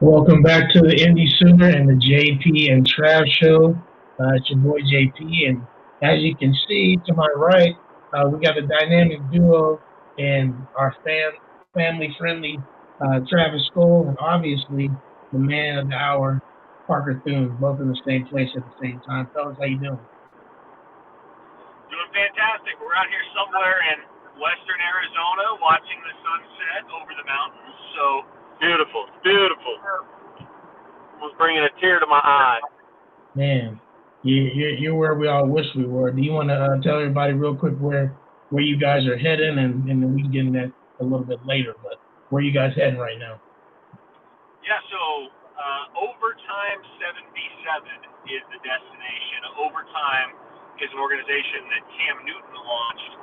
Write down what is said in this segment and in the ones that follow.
Welcome back to the Indie Sooner and the JP and Trav Show. It's your boy JP, and as you can see to my right, we got a dynamic duo and our family-friendly Travis Cole, and obviously the man of the hour, Parker Thune, both in the same place at the same time. Fellas, how you doing? Doing fantastic. We're out here somewhere in western Arizona watching the sunset over the mountains. So beautiful, beautiful. Was bringing a tear to my eye. Man, you're where we all wish we were. Do you want to tell everybody real quick where you guys are heading, and then we can get into that a little bit later. But where you guys heading right now? Yeah, so Overtime 77 is the destination. Overtime is an organization that Cam Newton launched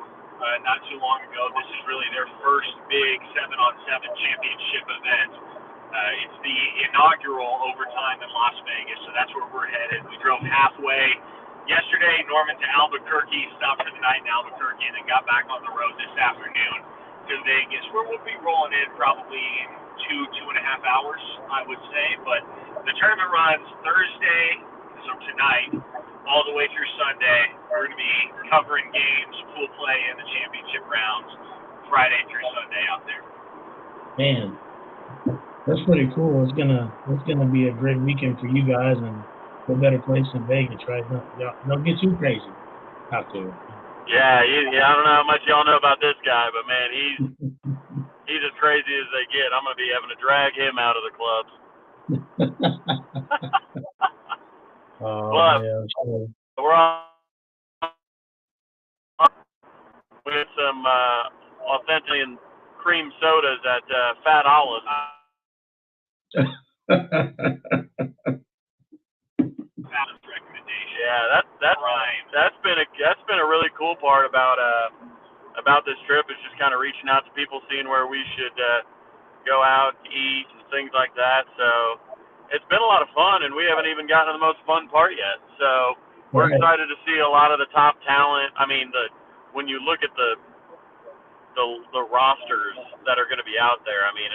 not too long ago. This is really their first big 7-on-7 championship event. It's the inaugural Overtime in Las Vegas, so that's where we're headed. We drove halfway yesterday, Norman to Albuquerque, stopped for the night in Albuquerque, and then got back on the road this afternoon to Vegas, where we'll be rolling in probably in 2.5 hours, I would say. But the tournament runs Thursday, so tonight, all the way through Sunday. We're going to be covering games, pool play, and the championship rounds Friday through Sunday out there. Man, that's pretty cool. It's gonna be a great weekend for you guys, and what better place than Vegas, right? Don't get too crazy out there. Yeah, I don't know how much y'all know about this guy, but man, he's as crazy as they get. I'm gonna be having to drag him out of the clubs. But yeah, sure. We're on with some authentic and cream sodas at Fat Olive. Yeah, that's been a really cool part about this trip, is just kind of reaching out to people, seeing where we should go out to eat and things like that. So it's been a lot of fun, and we haven't even gotten to the most fun part yet. So we're excited to see a lot of the top talent. I mean, when you look at the rosters that are going to be out there, I mean,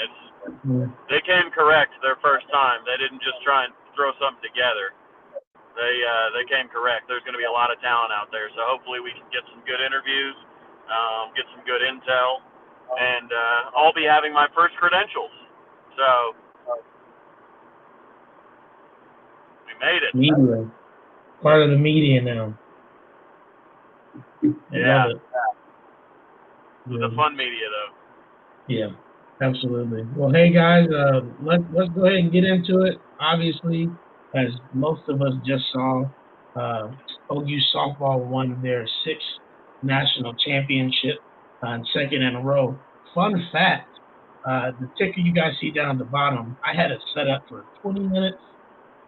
they came correct their first time. They didn't just try and throw something together. They came correct. There's going to be a lot of talent out there, so hopefully we can get some good interviews, get some good intel, and I'll be having my first credentials. So we made it. Media, part of the media now. Yeah. The fun media, though. Yeah, absolutely. Well, hey guys, let's go ahead and get into it. Obviously, as most of us just saw, OU softball won their 6th national championship and 2nd in a row. Fun fact: the ticker you guys see down at the bottom, I had it set up for 20 minutes.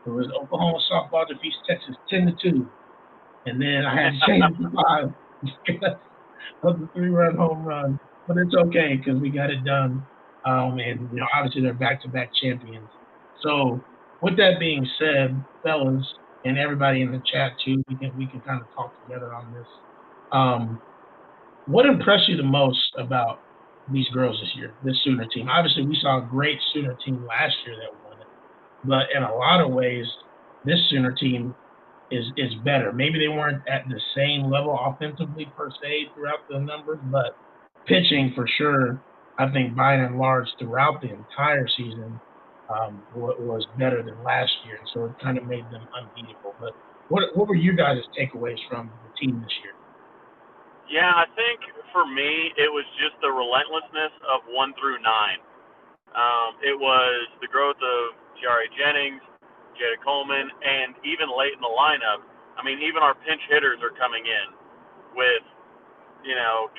It was Oklahoma softball defeats Texas 10-2, and then I had to change it to 5 because of the 3-run home run. But it's okay because we got it done, and obviously they're back-to-back champions. So with that being said, fellas, and everybody in the chat too, we can kind of talk together on this. What impressed you the most about these girls this year, this Sooner team? Obviously, we saw a great Sooner team last year that won it, but in a lot of ways, this Sooner team is better. Maybe they weren't at the same level offensively per se throughout the numbers, but pitching for sure, I think by and large throughout the entire season was better than last year. So it kind of made them unbeatable. But what were you guys' takeaways from the team this year? Yeah, I think for me it was just the relentlessness of 1 through 9. It was the growth of Tiare Jennings, Jada Coleman, and even late in the lineup, I mean, even our pinch hitters are coming in with,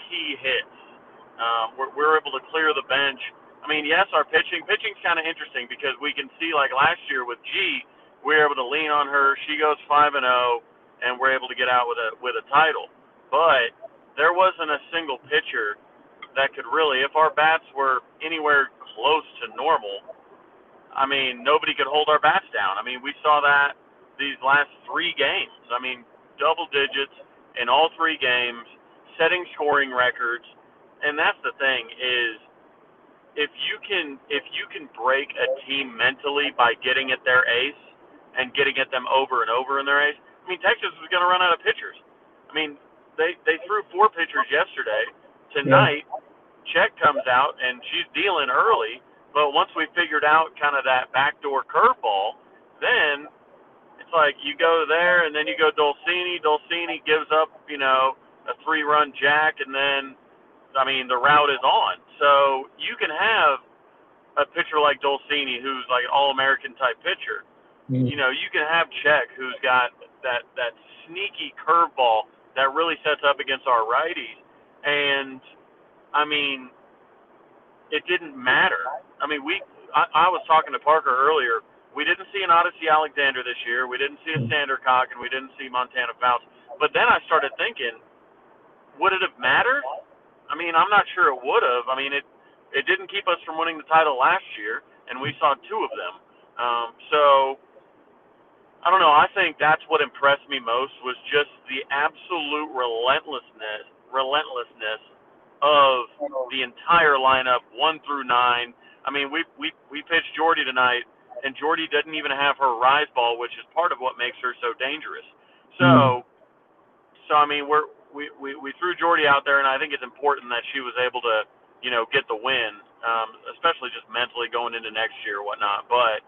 key hits. We're able to clear the bench. I mean, yes, our pitching's kind of interesting because we can see, like last year with G, we were able to lean on her. She goes 5-0, and we're able to get out with a title. But there wasn't a single pitcher that could really, if our bats were anywhere close to normal, I mean, nobody could hold our bats down. I mean, we saw that these last 3 games. I mean, double digits in all 3 games, setting scoring records. And that's the thing is, if you can break a team mentally by getting at their ace and getting at them over and over in their ace, I mean, Texas was going to run out of pitchers. I mean, they threw 4 pitchers yesterday. Tonight, Check comes out and she's dealing early, but once we figured out kind of that backdoor curveball, then it's like you go there and then you go Dulcini. Dulcini gives up, a 3-run jack, and then, I mean, the route is on. So you can have a pitcher like Dulcini who's like an all-American type pitcher. Mm-hmm. You can have Check who's got that sneaky curveball that really sets up against our righties. And, I mean, it didn't matter. I mean, I was talking to Parker earlier. We didn't see an Odyssey Alexander this year. We didn't see a Sandercock, and we didn't see Montana Fouts. But then I started thinking, would it have mattered? I mean, I'm not sure it would have. I mean, it didn't keep us from winning the title last year, and we saw 2 of them. So, I don't know. I think that's what impressed me most was just the absolute relentlessness of the entire lineup, 1 through 9. I mean, we pitched Jordy tonight, and Jordy didn't even have her rise ball, which is part of what makes her so dangerous. So I mean, we threw Jordy out there, and I think it's important that she was able to, get the win, especially just mentally going into next year or whatnot. But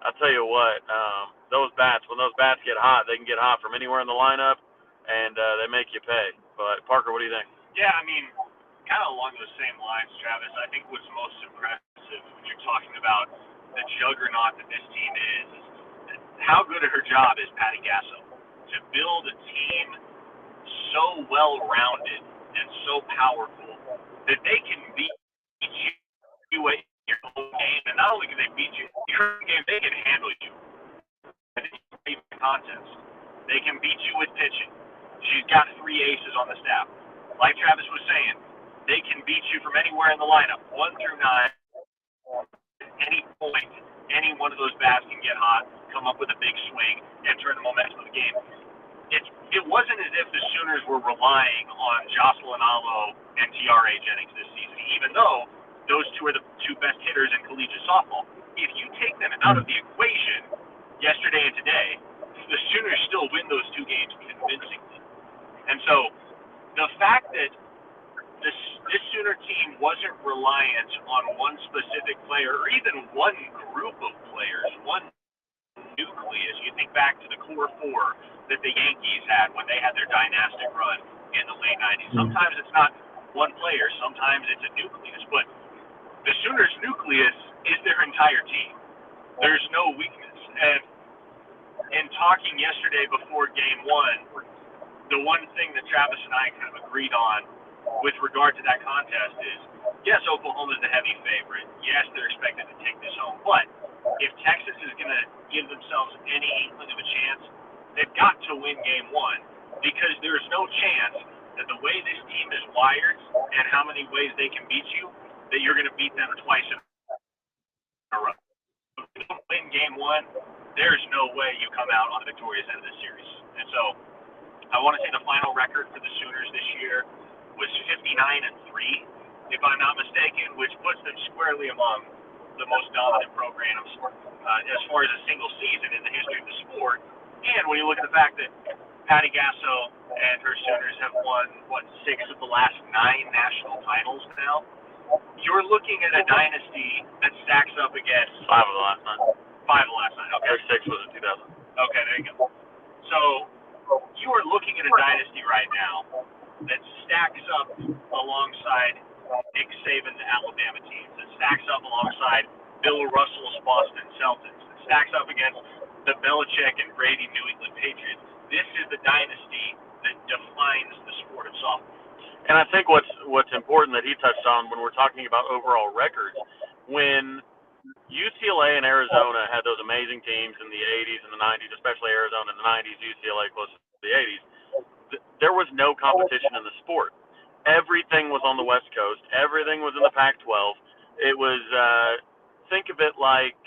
I'll tell you what, when those bats get hot, they can get hot from anywhere in the lineup, and they make you pay. But Parker, what do you think? Yeah, I mean, kind of along those same lines, Travis, I think what's most impressive when you're talking about the juggernaut that this team is how good at her job is Patty Gasso to build a team so well-rounded and so powerful that they can beat you at your own game. And not only can they beat you in your own game, they can handle you in contests. They can beat you with pitching. She's got 3 aces on the staff. Like Travis was saying, they can beat you from anywhere in the lineup, 1 through 9. Any point, any one of those bats can get hot, come up with a big swing, and turn the momentum of the game. It wasn't as if the Sooners were relying on Jocelyn Allo and T.R.A. Jennings this season, even though those 2 are the 2 best hitters in collegiate softball. If you take them out of the equation yesterday and today, the Sooners still win those 2 games convincingly. And so the fact that this Sooner team wasn't reliant on one specific player or even one group of players, one nucleus. You think back to the core 4 that the Yankees had when they had their dynastic run in the late 90s. Sometimes it's not one player, sometimes it's a nucleus, but the Sooners' nucleus is their entire team. There's no weakness. And in talking yesterday before Game 1, the one thing that Travis and I kind of agreed on with regard to that contest is, yes, Oklahoma's the heavy favorite. Yes, they're expected to take this home. But if Texas is going to give themselves any inkling of a chance, they've got to win Game 1 because there's no chance that the way this team is wired and how many ways they can beat you, that you're going to beat them twice in a row. If you don't win Game 1, there's no way you come out on the victorious end of this series. And so I want to say the final record for the Sooners this year was 59-3, if I'm not mistaken, which puts them squarely among the most dominant programs as far as a single season in the history of the sport. And when you look at the fact that Patty Gasso and her Sooners have won, 6 of the last 9 national titles now, you're looking at a dynasty that stacks up against 5 of the last 9. 5 of the last 9, okay. Their 6 was in 2000. Okay, there you go. So you are looking at a dynasty right now that stacks up alongside Nick Saban's Alabama teams, that stacks up alongside Bill Russell's Boston Celtics, that stacks up against the Belichick and Brady New England Patriots. This is the dynasty that defines the sport of softball. And I think what's important that he touched on when we're talking about overall records, when UCLA and Arizona had those amazing teams in the 80s and the 90s, especially Arizona in the 90s, UCLA close to the 80s, there was no competition in the sport. Everything was on the West Coast. Everything was in the Pac-12. It was, think of it like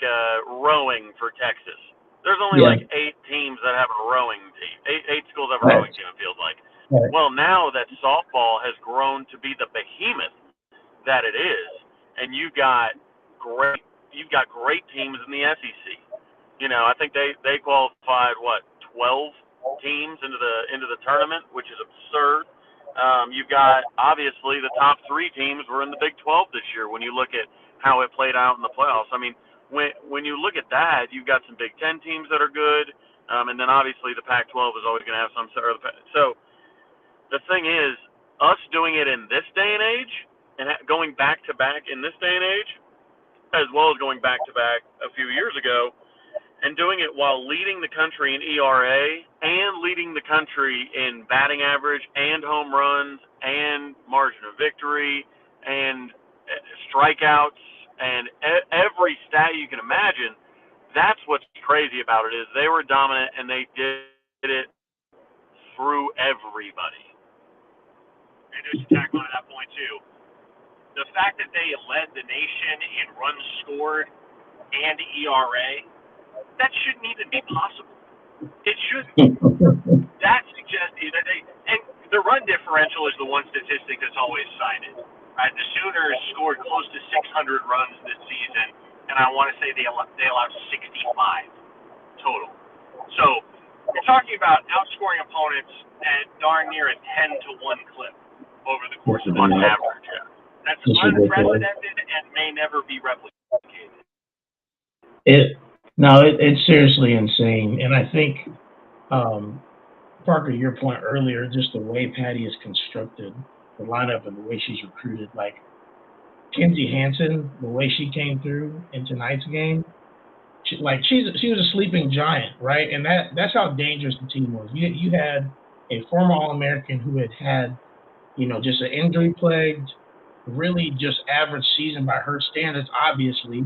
rowing for Texas. There's only like 8 teams that have a rowing team. 8 schools have a rowing team, it feels like. Well, now that softball has grown to be the behemoth that it is, and you've got great teams in the SEC. I think they qualified 12 teams into the tournament, which is absurd. You've got, obviously, the top 3 teams were in the Big 12 this year when you look at how it played out in the playoffs. I mean, when you look at that, you've got some Big 10 teams that are good, and then obviously the Pac-12 is always going to have some. So the thing is, us doing it in this day and age and going back-to-back in this day and age, as well as going back-to-back a few years ago, and doing it while leading the country in ERA and leading the country in batting average and home runs and margin of victory and strikeouts and every stat you can imagine, that's what's crazy about it is they were dominant and they did it through everybody. And just to tack on to that point, too, the fact that they led the nation in runs scored and ERA, that shouldn't even be possible. It shouldn't. That suggests that and the run differential is the one statistic that's always cited. Right? The Sooners scored close to 600 runs this season, and I want to say they allowed 65 total. So you're talking about outscoring opponents at darn near a 10-1 clip over the course of on average. That's unprecedented and may never be replicated. It's seriously insane. And I think, Parker, your point earlier, just the way Patty is constructed, the lineup and the way she's recruited, like Kenzie Hansen, the way she came through in tonight's game, she was a sleeping giant, right? And that's how dangerous the team was. You had a former All-American who had just an injury-plagued, really just average season by her standards, obviously.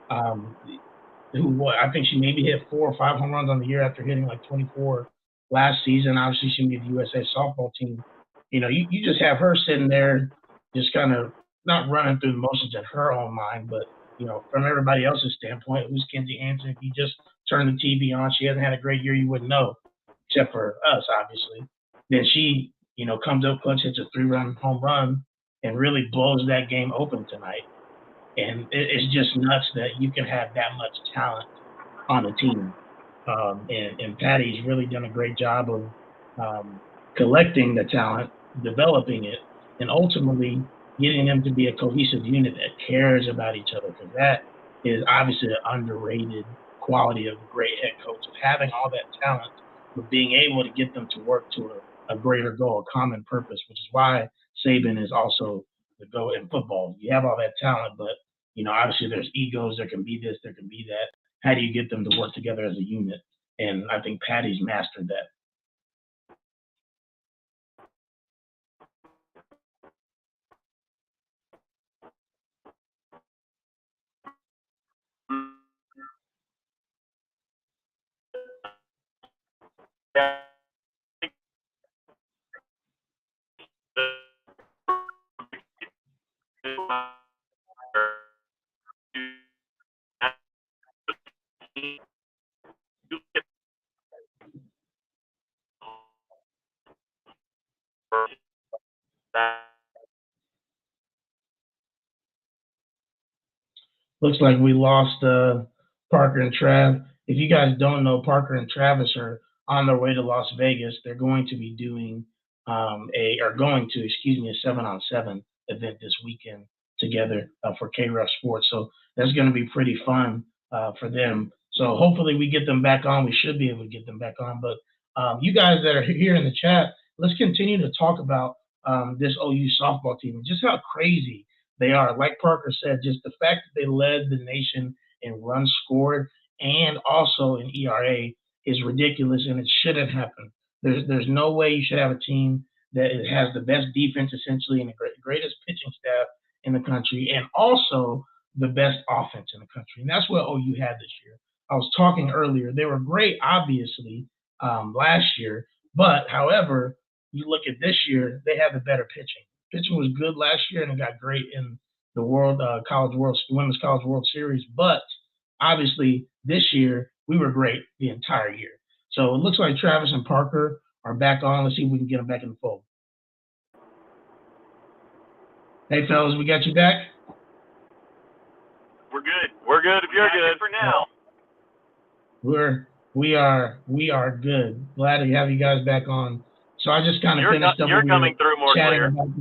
I think she maybe hit 4 or 5 home runs on the year after hitting like 24 last season. Obviously, she made the USA softball team. You just have her sitting there just kind of not running through the motions in her own mind, but, from everybody else's standpoint, who's Kenzie Hansen? If you just turn the TV on, she hasn't had a great year, you wouldn't know, except for us, obviously. Then she, comes up clutch, hits a 3-run home run, and really blows that game open tonight. And it's just nuts that you can have that much talent on a team. And Patty's really done a great job of collecting the talent, developing it, and ultimately getting them to be a cohesive unit that cares about each other. Because that is obviously an underrated quality of a great head coach, of having all that talent, but being able to get them to work to a greater goal, a common purpose, which is why Saban is also the GOAT in football. You have all that talent, but obviously there's egos. There can be this, there can be that. How do you get them to work together as a unit? And I think Patty's mastered that. Looks like we lost Parker and Trav. If you guys don't know, Parker and Travis are on their way to Las Vegas. They're going to be doing a 7-on-7 event this weekend together for KREF Sports. So that's going to be pretty fun for them. So hopefully we get them back on. We should be able to get them back on. But you guys that are here in the chat, let's continue to talk about this OU softball team and just how crazy they are. Like Parker said, just the fact that they led the nation in runs scored and also in ERA is ridiculous, and it shouldn't happen. There's no way you should have a team that has the best defense essentially and the greatest pitching staff in the country and also the best offense in the country. And that's what OU had this year. I was talking earlier. They were great, obviously, last year. But, however, you look at this year, they have the better pitching. Pitching was good last year, and it got great in the Women's College World Series. But, obviously, this year, we were great the entire year. So, it looks like Travis and Parker are back on. Let's see if we can get them back in the fold. Hey, fellas, we got you back? We're good. We're good if you're good. For now. We are good. Glad to have you guys back on. So I just kind of finished up. You're coming through more clear. About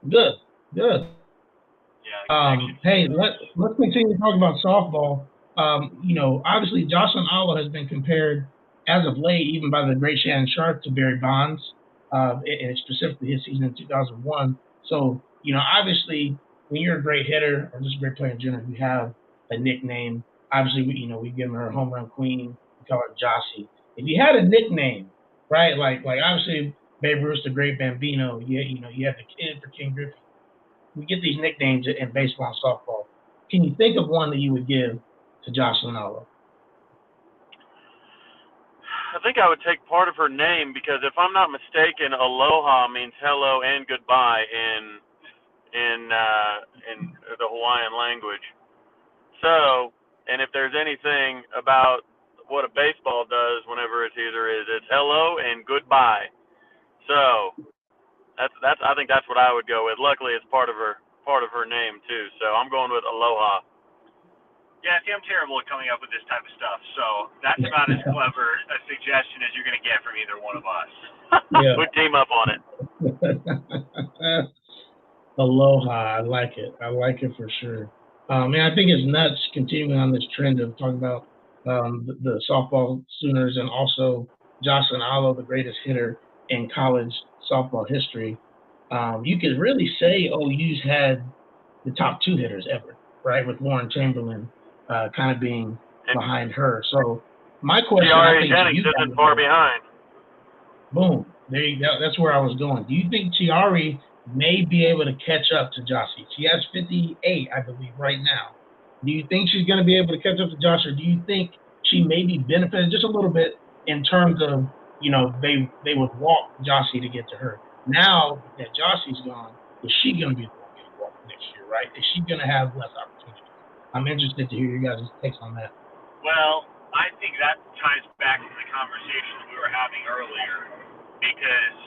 good. Yeah. Hey, let's continue to talk about softball. Obviously Jocelyn Allo has been compared as of late, even by the great Shannon Sharp, to Barry Bonds, and specifically his season in 2001. So, obviously when you're a great hitter or just a great player in general, you have a nickname. Obviously, we give her home run queen. We call her Jossie. If you had a nickname, right, like obviously Babe Ruth, the great Bambino, you have the kid for King Griffey. We get these nicknames in baseball and softball. Can you think of one that you would give to Jocelyn Allo? I think I would take part of her name because if I'm not mistaken, aloha means hello and goodbye in the Hawaiian language. So, and if there's anything about what a baseball does whenever it's hello and goodbye. So that's I think that's what I would go with. Luckily, it's part of her name too. So I'm going with aloha. Yeah, see, I'm terrible at coming up with this type of stuff, so that's about as clever a suggestion as you're going to get from either one of us. Yeah. We'd team up on it. Aloha, I like it. I like it for sure. And I think it's nuts continuing on this trend of talking about the softball Sooners and also Jocelyn Allo, the greatest hitter in college softball history. You could really say OU's had the top two hitters ever, right, with Warren Chamberlain kind of being behind her. So my question, I think, Jennings isn't far behind. Boom. There you go. That's where I was going. Do you think Tiare may be able to catch up to Jossie? She has 58, I believe, right now. Do you think she's going to be able to catch up to Josh, or do you think she may be benefited just a little bit in terms of, they would walk Jossie to get to her? Now that Jossie's gone, is she going to be the one getting walked next year, right? Is she going to have less opportunity? I'm interested to hear you guys' takes on that. Well, I think that ties back to the conversation we were having earlier, because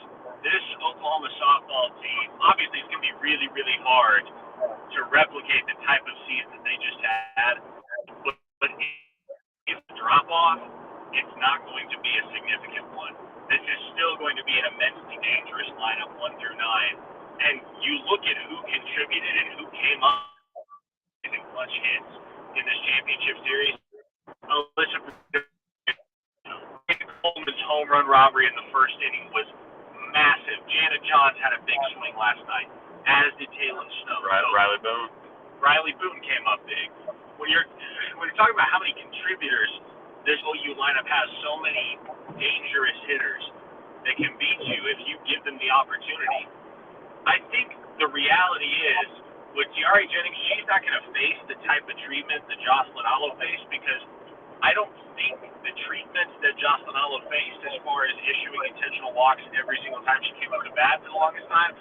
this Oklahoma softball team, obviously it's going to be really, really hard to replicate the type of season that they just had, but if the drop-off, it's not going to be a significant one. This is still going to be an immensely dangerous lineup 1 through 9, and you look at who contributed and who came up in clutch hits in this championship series. Coleman's home run robbery in the first inning was massive. Janet Johns had a big swing last night, as did Taylor Snow. Riley Boone came up big. When you're talking about how many contributors this OU lineup has, so many dangerous hitters that can beat you if you give them the opportunity. I think the reality is, with Tiare Jennings, she's not going to face the type of treatment that Jocelyn Allo faced, because I don't think the treatments that Jocelyn Allo faced, as far as issuing intentional walks every single time she came up to bat for the longest time,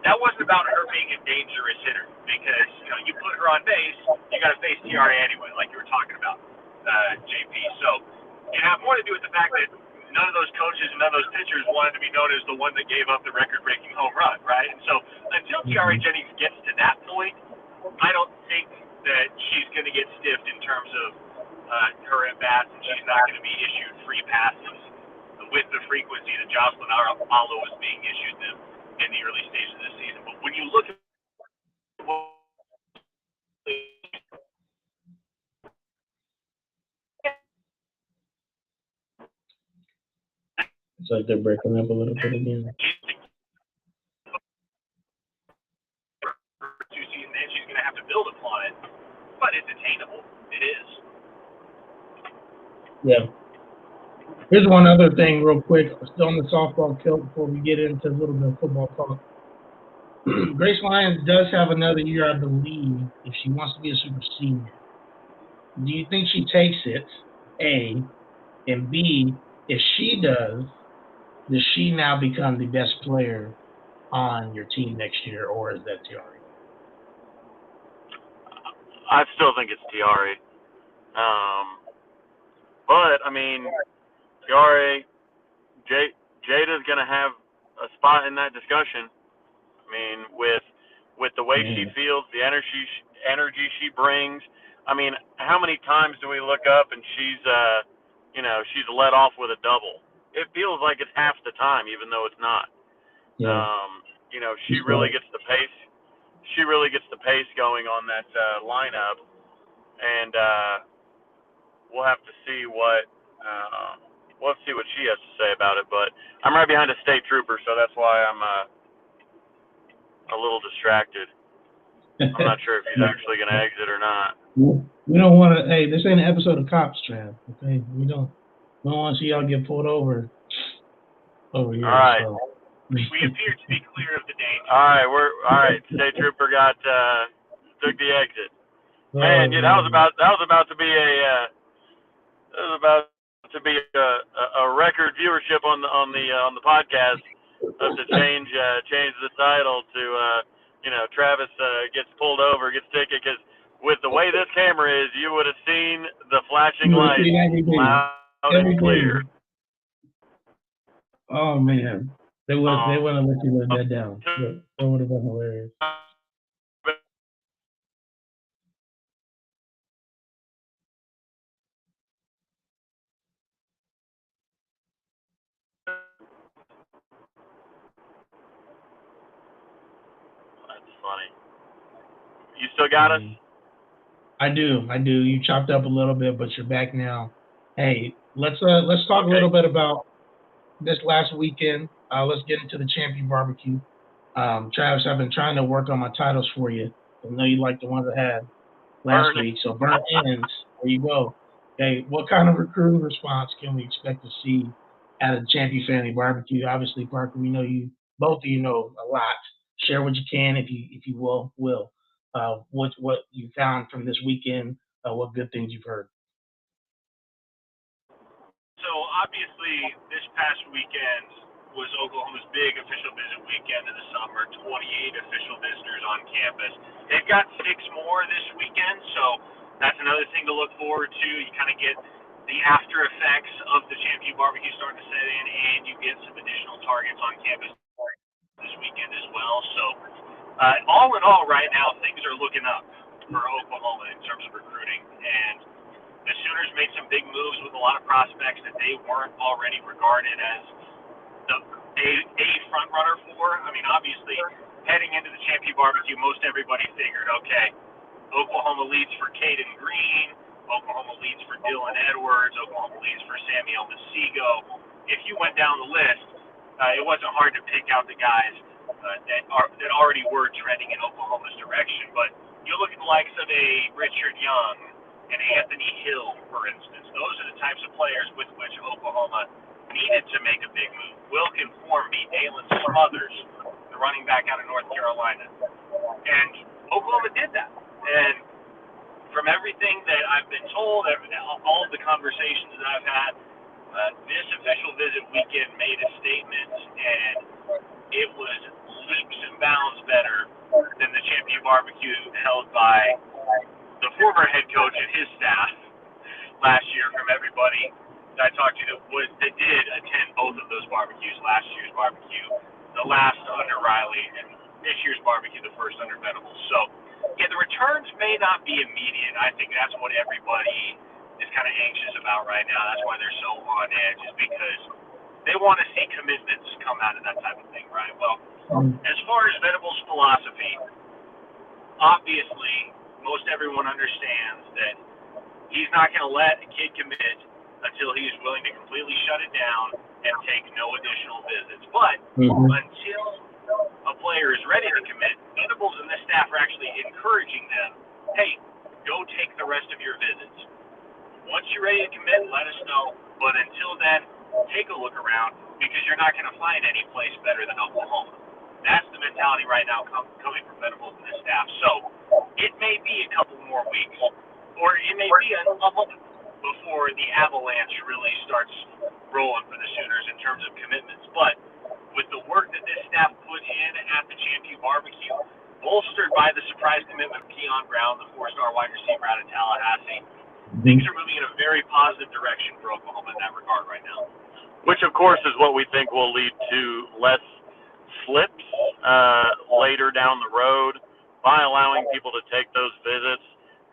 that wasn't about her being a dangerous hitter, because you put her on base, you got to face Tiare anyway, like you were talking about, JP. So it had more to do with the fact that none of those coaches and none of those pitchers wanted to be known as the one that gave up the record-breaking home run, right? And so until Tiare Jennings gets to that point, I don't think that she's going to get stiffed in terms of her at-bats, and she's not going to be issued free passes with the frequency that Jocelyn Allo was being issued them in the early stages of the season. But when you look at It's like they're breaking up a little bit again. And she's going to have to build upon it, but it's attainable. It is. Yeah. Here's one other thing real quick, still on the softball kilt before we get into a little bit of football talk. Grace Lyons does have another year, I believe, if she wants to be a super senior. Do you think she takes it, A, and B, if she does she now become the best player on your team next year, or is that Tiare? I still think it's Tiare. But, I mean, Tiare, Jada's going to have a spot in that discussion. I mean, with the way she feels, the energy energy she brings. I mean, how many times do we look up and she's she's let off with a double? It feels like it's half the time, even though it's not. Yeah. She really gets the pace. She really gets the pace going on that lineup, and we'll have to see what she has to say about it. But I'm right behind a state trooper, so that's why I'm a little distracted. I'm not sure if he's actually going to exit or not. We don't want to. Hey, this ain't an episode of Cops, Trav. Okay, we don't want to see y'all get pulled over here. All right. So. We appear to be clear of the danger. All right. State trooper took the exit. Man, dude, that was about to be a record viewership on the podcast to change the title to Travis gets pulled over, gets ticket, because with the way this camera is, you would have seen the flashing lights loud and clear. Oh man, they would have let you let that down. That would have been hilarious. That's funny. You still got us? I do. You chopped up a little bit, but you're back now. Hey, let's talk a little bit about this last weekend. Let's get into the Champ U BBQ. Travis, I've been trying to work on my titles for you. I know you like the ones I had last week. So burn ends. There you go. Okay, what kind of recruiting response can we expect to see at a Champ U Family BBQ? Obviously, Parker, we know both of you know a lot. Share what you can, if you will. What you found from this weekend? What good things you've heard? So obviously, this past weekend was Oklahoma's big official visit weekend of the summer. 28 official visitors on campus. They've got 6 more this weekend, so that's another thing to look forward to. You kind of get the after effects of the Champ U BBQ starting to set in, and you get some additional targets on campus this weekend as well. So all in all, right now, things are looking up for Oklahoma in terms of recruiting, and the Sooners made some big moves with a lot of prospects that they weren't already regarded as a front runner for. I mean, obviously, heading into the Champ U BBQ, most everybody figured, okay, Oklahoma leads for Caden Green, Oklahoma leads for Dylan Edwards, Oklahoma leads for Samuel Masigo. If you went down the list, it wasn't hard to pick out the guys that already were trending in Oklahoma's direction. But you look at the likes of a Richard Young and Anthony Hill, for instance. Those are the types of players with which Oklahoma needed to make a big move. Wilkin Formby, Dalen Smothers, the running back out of North Carolina. And Oklahoma did that. And from everything that I've been told, all of the conversations that I've had, this official visit weekend made a statement, and it was leaps and bounds better than the Champ U BBQ held by the former head coach and his staff last year. From everybody that I talked to that did attend both of those barbecues, last year's barbecue, the last under Riley, and this year's barbecue, the first under Venables. So, yeah, the returns may not be immediate. I think that's what everybody is kind of anxious about right now. That's why they're so on edge, is because they want to see commitments come out of that type of thing, right? Well, as far as Venables' philosophy, obviously, most everyone understands that he's not going to let a kid commit until he is willing to completely shut it down and take no additional visits. But until a player is ready to commit, Venables and the staff are actually encouraging them, hey, go take the rest of your visits. Once you're ready to commit, let us know. But until then, take a look around, because you're not going to find any place better than Oklahoma. That's the mentality right now coming from Venables and the staff. So it may be a couple more weeks, or it may be a month before the avalanche really starts rolling for the Sooners in terms of commitments. But with the work that this staff put in at the Champ U BBQ, bolstered by the surprise commitment of Keon Brown, the 4-star wide receiver out of Tallahassee, things are moving in a very positive direction for Oklahoma in that regard right now. Which, of course, is what we think will lead to less flips later down the road. by allowing people to take those visits,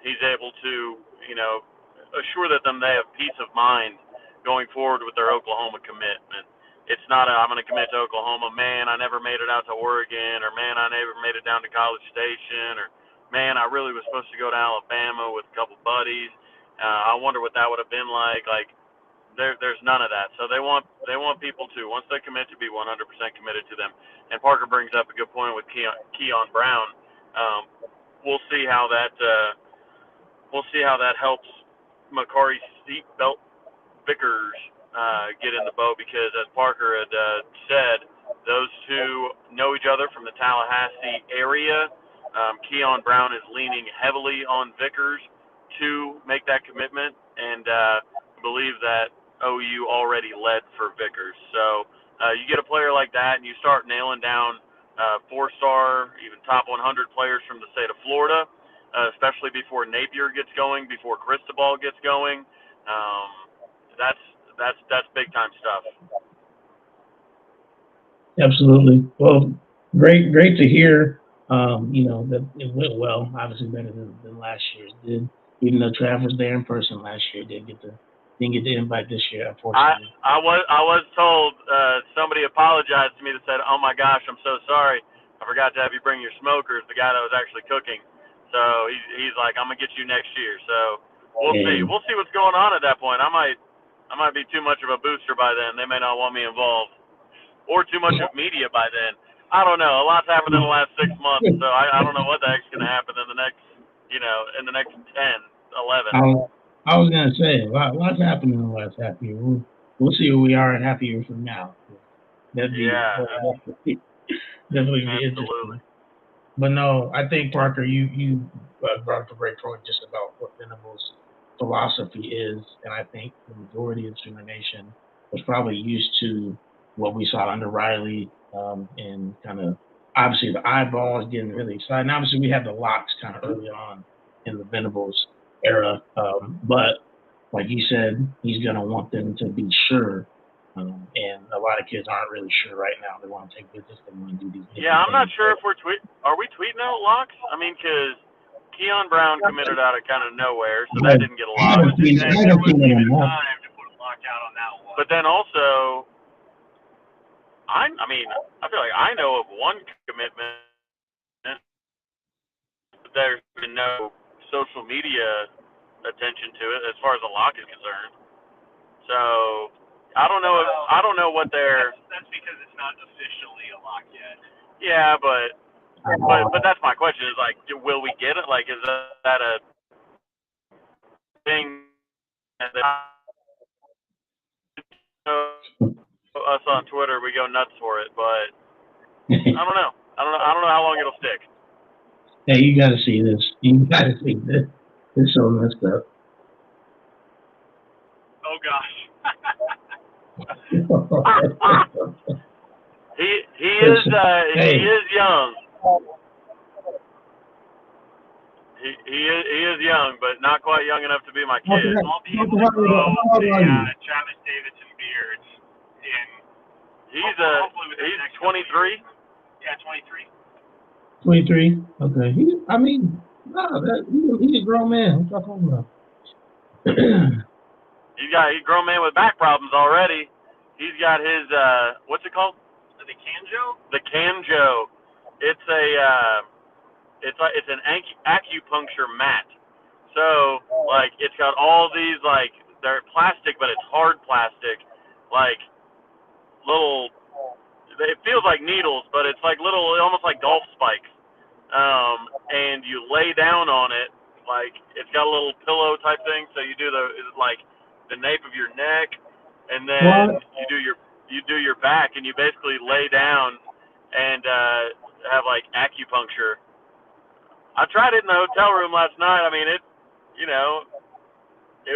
he's able to, assure that they have peace of mind going forward with their Oklahoma commitment. It's not I'm going to commit to Oklahoma, man, I never made it out to Oregon, or man, I never made it down to College Station, or man, I really was supposed to go to Alabama with a couple buddies. I wonder what that would have been like. Like, there's none of that. So they want people to, once they commit, to be 100% committed to them. And Parker brings up a good point with Keon Brown. We'll see how that helps Makari Seatbelt Vickers get in the boat, because as Parker had said, those two know each other from the Tallahassee area. Keon Brown is leaning heavily on Vickers to make that commitment, and believe that OU already led for Vickers. So you get a player like that, and you start nailing down 4-star, even top 100 players from the state of Florida, especially before Napier gets going, before Cristobal gets going. That's big time stuff. Absolutely. Well, great to hear. That it went well. Obviously better than last year's did. Even though Trav was there in person last year, didn't get the invite this year, unfortunately. I was told, somebody apologized to me that said, "Oh my gosh, I'm so sorry. I forgot to have you bring your smokers." The guy that was actually cooking. So he's like, "I'm gonna get you next year." So we'll see. We'll see what's going on at that point. I might be too much of a booster by then. They may not want me involved, or too much of media by then. I don't know. A lot's happened in the last 6 months, so I don't know what the heck's gonna happen in the next, in the next 10, 11. I was gonna say, lots happened in the last half year. We'll see where we are in half a year from now. That'd be definitely be interesting. But no, I think Parker, you brought up a great point just about what Venables' philosophy is, and I think the majority of Sooner Nation was probably used to what we saw under Riley, and kind of obviously the eyeballs getting really excited. And obviously we had the locks kind of early on in the Venables era, but like you said, he's going to want them to be sure, and a lot of kids aren't really sure right now. They want to take visits, they want to do these things. Yeah, I'm not sure if are we tweeting out locks? I mean, because Keon Brown committed out of kind of nowhere, so that didn't get a lot. There wasn't even time to put a lockout on that one. But then also, I feel like I know of one commitment. There's been no social media attention to it as far as the lock is concerned. So I don't know. I don't know what they're. That's because it's not officially a lock yet. Yeah, but that's my question. Is like, will we get it? Like, is that a thing that us on Twitter, we go nuts for it, but I don't know. I don't know how long it'll stick. Hey, you got to see this. You got to see this. It's so messed up. Oh gosh. he is young. He is young, but not quite young enough to be my kid. I'll be able to grow Travis Davidson beards in. He's 23. Yeah, 23. 23. Okay. He's a grown man. What's talking about? He's a grown man with back problems already. He's got his what's it called? The Canjo? The Canjo. It's an acupuncture mat. So like it's got all these like they're plastic, but it's hard plastic, like little. It feels like needles, but it's like little, almost like golf spikes. And you lay down on it, like it's got a little pillow type thing. So you do the nape of your neck, and then you do your back, and you basically lay down and have like acupuncture. I tried it in the hotel room last night. I mean, it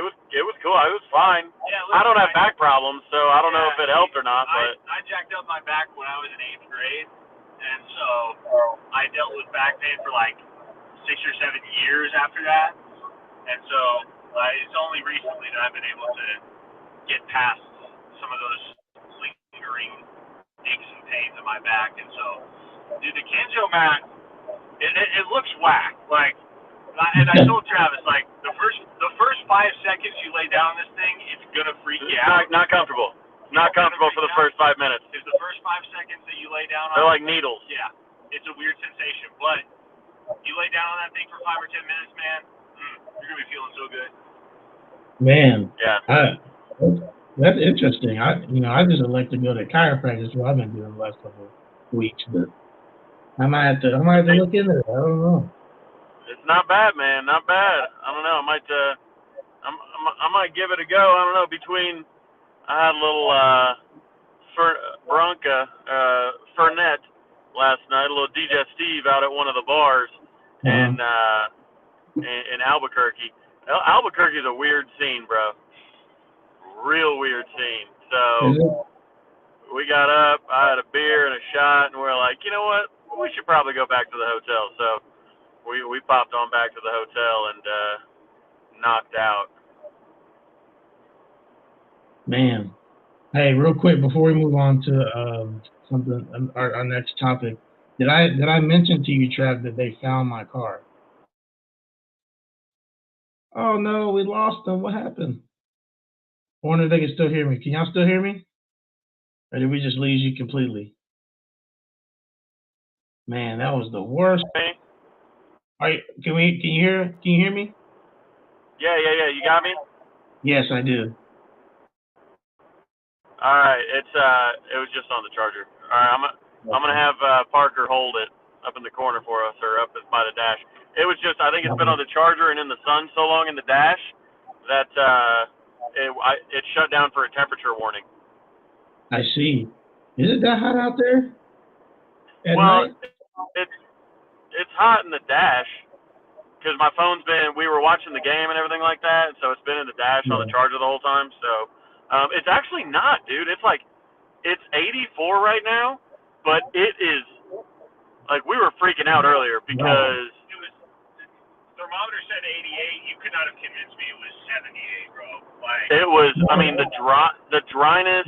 was cool. It was fine. Yeah, I don't have back problems, so I don't know if it helped or not. But I jacked up my back when I was in 8th grade, and so I dealt with back pain for like 6 or 7 years after that. And so it's only recently that I've been able to get past some of those lingering aches and pains in my back. And so, dude, the Canjo mat, It looks whack. Like, and I told Travis, like, the first 5 seconds you lay down on this thing, it's gonna freak you out. Not comfortable. Not comfortable for the first 5 minutes. It's the first 5 seconds that you lay down on. They're like needles. Yeah, it's a weird sensation, but you lay down on that thing for 5 or 10 minutes, man, you're gonna be feeling so good. Man. Yeah. That's interesting. I just elect to go to chiropractic. That's what I've been doing the last couple of weeks, but I might have to look into it. I don't know. It's not bad, man. Not bad. I don't know. I might give it a go. I don't know. Between I had a little Bronca Fernet last night, a little DJ Steve out at one of the bars in Albuquerque. Albuquerque is a weird scene, bro. Real weird scene. So we got up, I had a beer and a shot, and we're like, you know what? We should probably go back to the hotel. So we popped on back to the hotel and knocked out. Man. Hey, real quick before we move on to something our next topic, did I mention to you, Trav, that they found my car? Oh no, we lost them. What happened? I wonder if they can still hear me. Can y'all still hear me? Or did we just lose you completely? Man, that was the worst. Can you hear me? Yeah. You got me? Yes, I do. All right, it was just on the charger. All right, I'm gonna have Parker hold it up in the corner for us, or up by the dash. It was just, I think it's been on the charger and in the sun so long in the dash that it shut down for a temperature warning. I see. Is it that hot out there? Well, it's hot in the dash because my phone's we were watching the game and everything like that, so it's been in the dash on the charger the whole time. So it's actually not, dude. It's 84 right now, but it is like we were freaking out earlier because thermometer said 88. You could not have convinced me it was 78, bro. Like, it was. I mean, the dryness,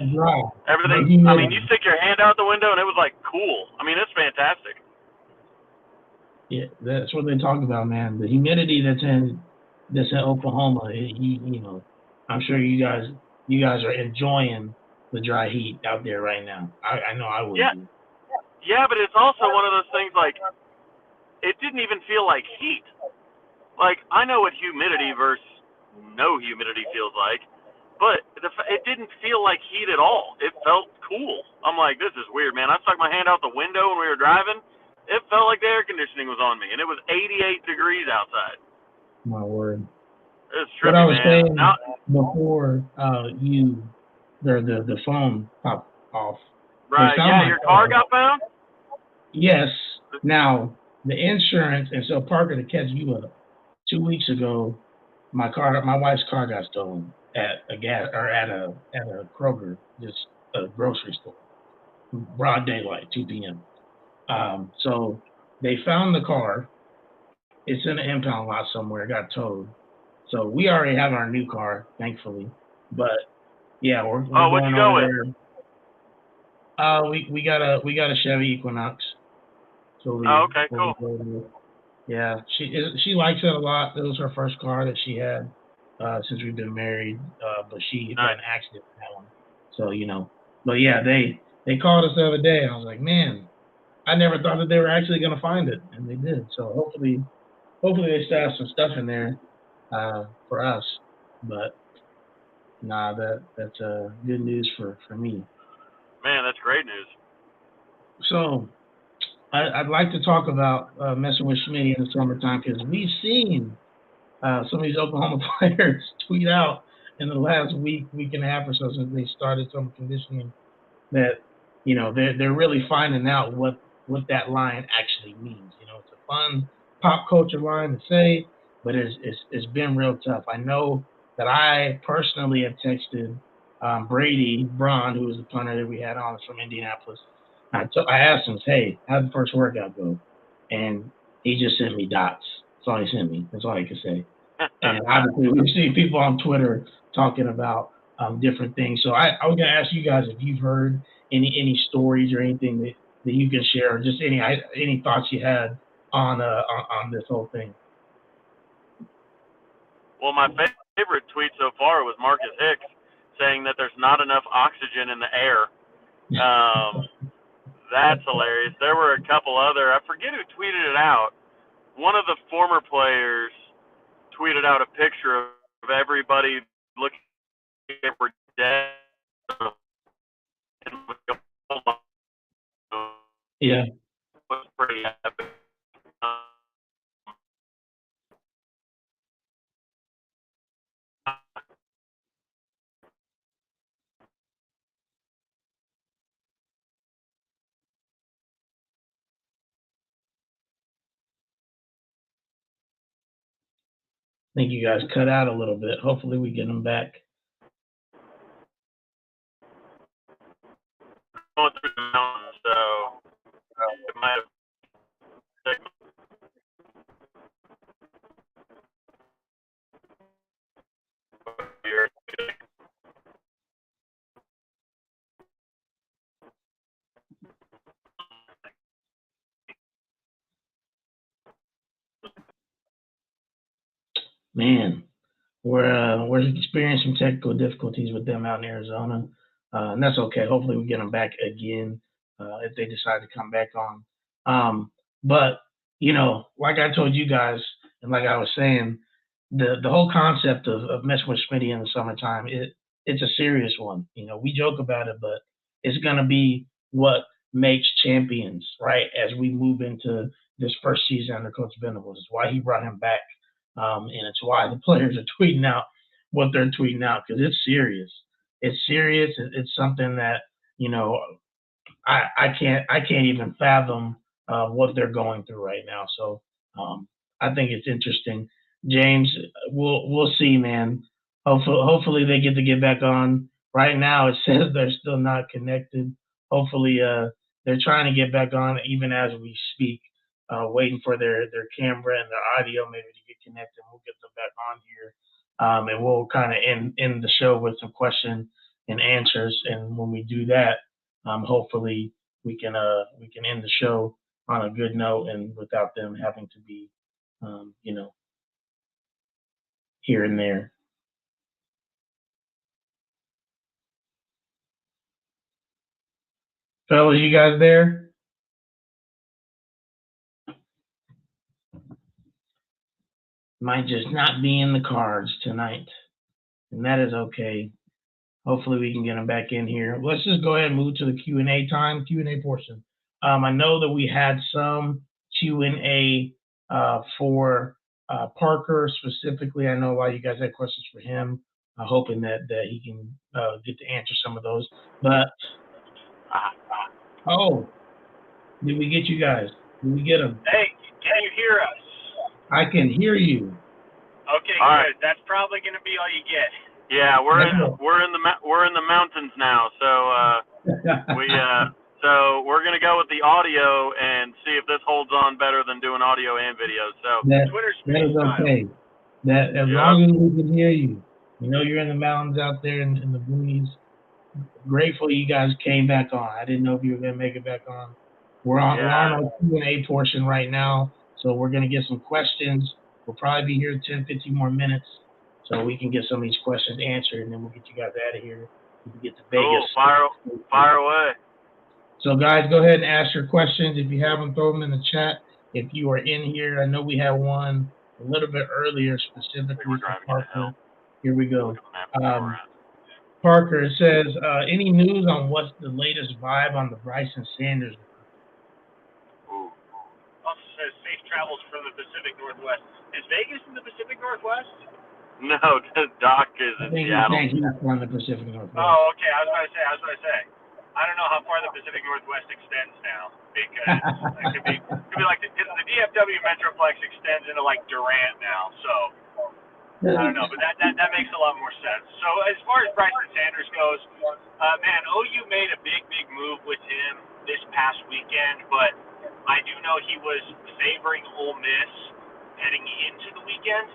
everything. I mean, you stick your hand out the window and it was like cool. I mean, it's fantastic. Yeah, that's what they talk about, man. The humidity that's in Oklahoma. I'm sure you guys are enjoying the dry heat out there right now. I know I would. Yeah, but it's also one of those things like it didn't even feel like heat. Like, I know what humidity versus no humidity feels like, but it didn't feel like heat at all. It felt cool. I'm like, this is weird, man. I stuck my hand out the window when we were driving. It felt like the air conditioning was on me, and it was 88 degrees outside. My word. It's trippy, what I was man. saying before the phone popped off. Right, yeah, your car got found? Yes. Now, the insurance, and so Parker, to catch you up, 2 weeks ago, my wife's car got stolen at a Kroger, just a grocery store, broad daylight, 2 p.m. So they found the car. It's in an impound lot somewhere. It got towed. So we already have our new car, thankfully. But yeah, we're what'd you go with? We got a Chevy Equinox. So okay, cool. Yeah, she likes it a lot. It was her first car that she had since we've been married. But she had an accident with that one. So but yeah, they called us the other day, and I was like, man, I never thought that they were actually going to find it, and they did. So hopefully they still have some stuff in there for us. But nah, that's good news for me. Man, that's great news. So I'd like to talk about messing with Schmitty in the summertime, because we've seen some of these Oklahoma players tweet out in the last week and a half or so since they started summer conditioning that they're really finding out what that line actually means. It's a fun pop culture line to say, but it's been real tough. I know that I personally have texted Brady Braun, who was the punter that we had on from Indianapolis. I asked him, hey, how'd the first workout go? And he just sent me dots. That's all he sent me. That's all he could say. And obviously, we see people on Twitter talking about different things. So I was going to ask you guys if you've heard any stories or anything that you can share, or just any thoughts you had on this whole thing. Well, my favorite tweet so far was Marcus Hicks saying that there's not enough oxygen in the air. That's hilarious. There were a couple other, I forget who tweeted it out. One of the former players tweeted out a picture of everybody looking like we're dead. Yeah. Was pretty epic. I think you guys cut out a little bit. Hopefully we get them back. Going through the mountains, so it might have. Man, we're experiencing technical difficulties with them out in Arizona, and that's okay. Hopefully, we get them back again if they decide to come back on. But like I told you guys, and like I was saying, the whole concept of messing with Smitty in the summertime, it's a serious one. We joke about it, but it's gonna be what makes champions, right? As we move into this first season under Coach Venables, it's why he brought him back. And it's why the players are tweeting out what they're tweeting out, because it's serious. It's serious. It's something that I can't even fathom what they're going through right now. So I think it's interesting. James, we'll see, man. Hopefully they get back on. Right now it says they're still not connected. Hopefully they're trying to get back on even as we speak. Waiting for their camera and their audio maybe to get connected. We'll get them back on here, and we'll kind of end the show with some questions and answers. And when we do that, hopefully we can end the show on a good note and without them having to be, here and there. Fellas, you guys there? Might just not be in the cards tonight, and that is okay. Hopefully we can get them back in here. Let's just go ahead and move to the Q&A time, Q&A portion. I know that we had some Q&A for Parker specifically. I know a lot of you guys had questions for him, hoping that he can get to answer some of those. But, did we get you guys? Did we get them? Hey, can you hear us? I can hear you. Okay, All good. right. That's probably going to be all you get. Yeah, we're in the mountains now, so so we're gonna go with the audio and see if this holds on better than doing audio and video. So that is okay. That as long as we can hear you, you're in the mountains out there in the boonies. Grateful you guys came back on. I didn't know if you were gonna make it back on. We're on our Q&A portion right now, so we're gonna get some questions. We'll probably be here 10, 15 more minutes, so we can get some of these questions answered, and then we'll get you guys out of here. We can get to Vegas. Cool. Fire away. So, guys, go ahead and ask your questions. If you have them, throw them in the chat. If you are in here, I know we had one a little bit earlier, specifically for Parker. Here we go. Parker, it says, any news on what's the latest vibe on the Bryson Sanders? Also says safe travels from the Pacific Northwest. Is Vegas in the Pacific Northwest? No, Doc is in Seattle. He's from the Pacific Northwest. Oh, okay. I was going to say. I don't know how far the Pacific Northwest extends now, because it could be like the DFW Metroplex extends into like Durant now. So I don't know, but that makes a lot more sense. So as far as Bryson Sanders goes, man, OU made a big move with him this past weekend, but I do know he was favoring Ole Miss heading into the weekend.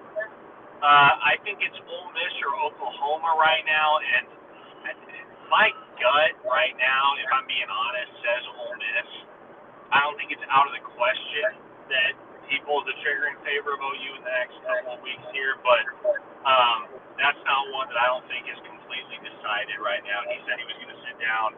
I think it's Ole Miss or Oklahoma right now, and my gut right now, if I'm being honest, says Ole Miss. I don't think it's out of the question that he pulls the trigger in favor of OU in the next couple of weeks here, but that's not one that I don't think is completely decided right now. He said he was going to sit down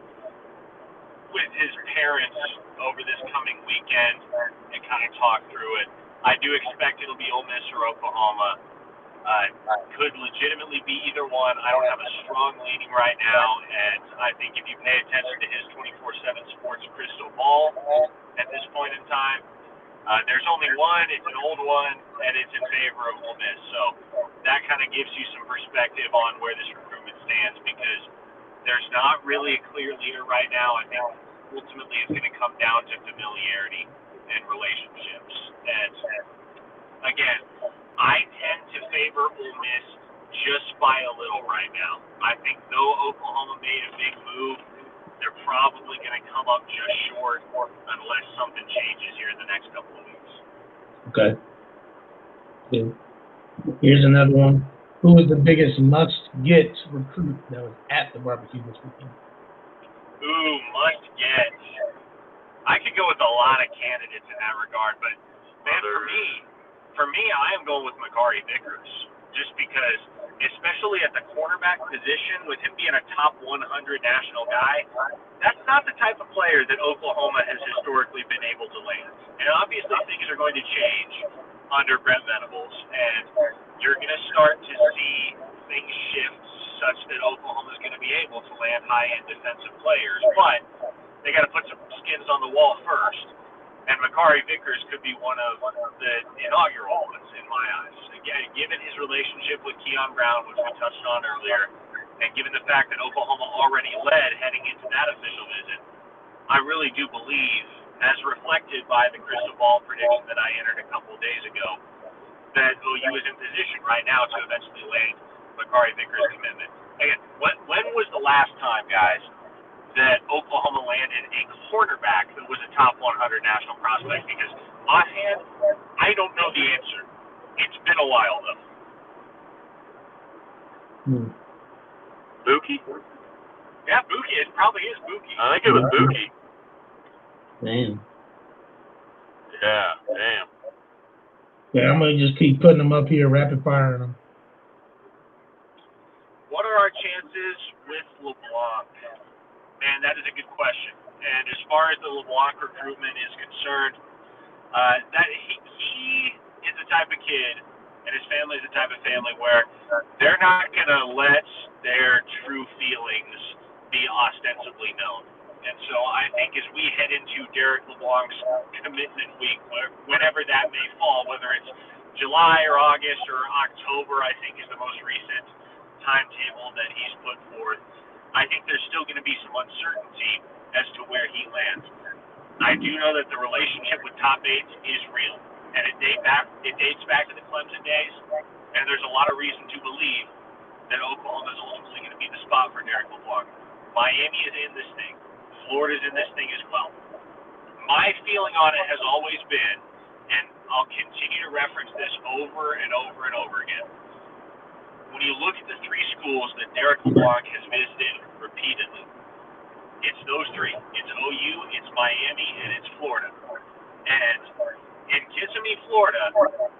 with his parents over this coming weekend and kind of talk through it. I do expect it'll be Ole Miss or Oklahoma. Could legitimately be either one. I don't have a strong leaning right now, and I think if you pay attention to his 24/7 sports crystal ball at this point in time, there's only one. It's an old one, and it's in favor of Ole Miss. So that kind of gives you some perspective on where this recruitment stands, because there's not really a clear leader right now. I think ultimately it's going to come down to familiarity and relationships. And again, I tend to favor Ole Miss just by a little right now. I think though Oklahoma made a big move, they're probably going to come up just short unless something changes here in the next couple of weeks. Okay. Yeah. Here's another one. Who is the biggest must-get recruit that was at the barbecue this weekend? Ooh, must-get. I could go with a lot of candidates in that regard, but man, for me, I am going with Makari Vickers, just because, especially at the cornerback position, with him being a top 100 national guy, that's not the type of player that Oklahoma has historically been able to land. And obviously things are going to change under Brent Venables, and you're going to start to see things shift such that Oklahoma is going to be able to land high-end defensive players, but they got to put some skins on the wall first. And Makari Vickers could be one of the inaugural ones in my eyes. Again, given his relationship with Keon Brown, which we touched on earlier, and given the fact that Oklahoma already led heading into that official visit, I really do believe, as reflected by the crystal ball prediction that I entered a couple of days ago, that OU is in position right now to eventually land Makari Vickers' commitment. Again, when was the last time, guys, that Oklahoma landed a cornerback that was a top 100 national prospect? Because offhand, I don't know the answer. It's been a while, though. Buki? Yeah, Buki. It probably is Buki. I think it was Buki. Damn. Yeah, damn. Yeah, I'm going to just keep putting them up here, rapid firing them. What are our chances with LeBlanc? Man, that is a good question. And as far as the LeBlanc recruitment is concerned, that he is the type of kid, and his family is the type of family where they're not going to let their true feelings be ostensibly known. And so I think as we head into Derek LeBlanc's commitment week, whenever that may fall, whether it's July or August or October, I think is the most recent timetable that he's put forth, I think there's still going to be some uncertainty as to where he lands. I do know that the relationship with Top 8 is real, and it dates back to the Clemson days, and there's a lot of reason to believe that Oklahoma is ultimately going to be the spot for Derek LeBlanc. Miami is in this thing. Florida's in this thing as well. My feeling on it has always been, and I'll continue to reference this over and over and over again, when you look at the three schools that Derek LeBlanc has visited repeatedly, it's those three. It's OU, it's Miami, and it's Florida. And in Kissimmee, Florida,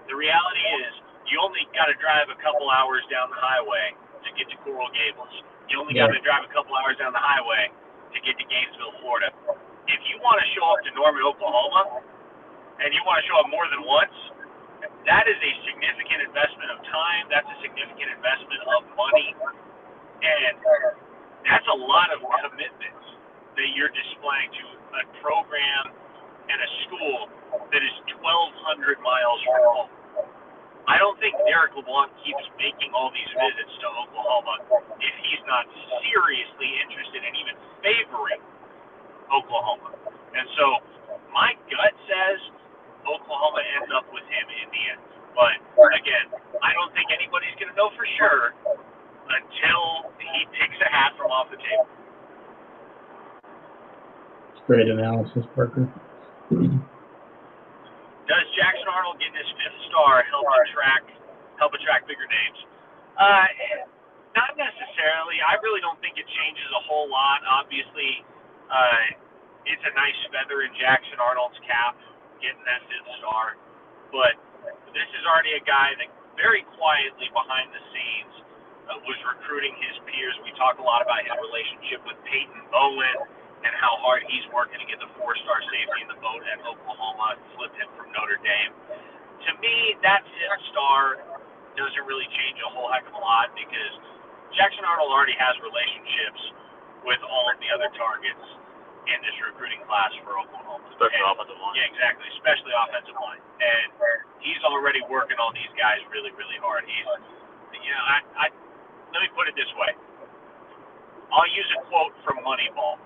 the reality is you only got to drive a couple hours down the highway to get to Coral Gables. You only got to drive a couple hours down the highway to get to Gainesville, Florida. If you want to show up to Norman, Oklahoma, and you want to show up more than once, that is a significant investment of time. That's a significant investment of money. And that's a lot of commitment that you're displaying to a program and a school that is 1,200 miles from home. I don't think Derek LeBlanc keeps making all these visits to Oklahoma if he's not seriously interested in even favoring Oklahoma. And so my gut says Oklahoma ends up with him in the end. But again, I don't think anybody's going to know for sure until he takes a hat from off the table. Great analysis, Parker. Does Jackson Arnold getting his fifth star help attract bigger names? Not necessarily. I really don't think it changes a whole lot. Obviously, it's a nice feather in Jackson Arnold's cap, getting that fifth star. but this is already a guy that very quietly behind the scenes was recruiting his peers. We talk a lot about his relationship with Peyton Bowen and how hard he's working to get the 4-star safety in the boat at Oklahoma, flipped him from Notre Dame. To me, that 5th star doesn't really change a whole heck of a lot because Jackson Arnold already has relationships with all of the other targets in this recruiting class for Oklahoma. Especially offensive line. Yeah, exactly, especially offensive line. And he's already working on these guys really, really hard. He's, let me put it this way. I'll use a quote from Moneyball.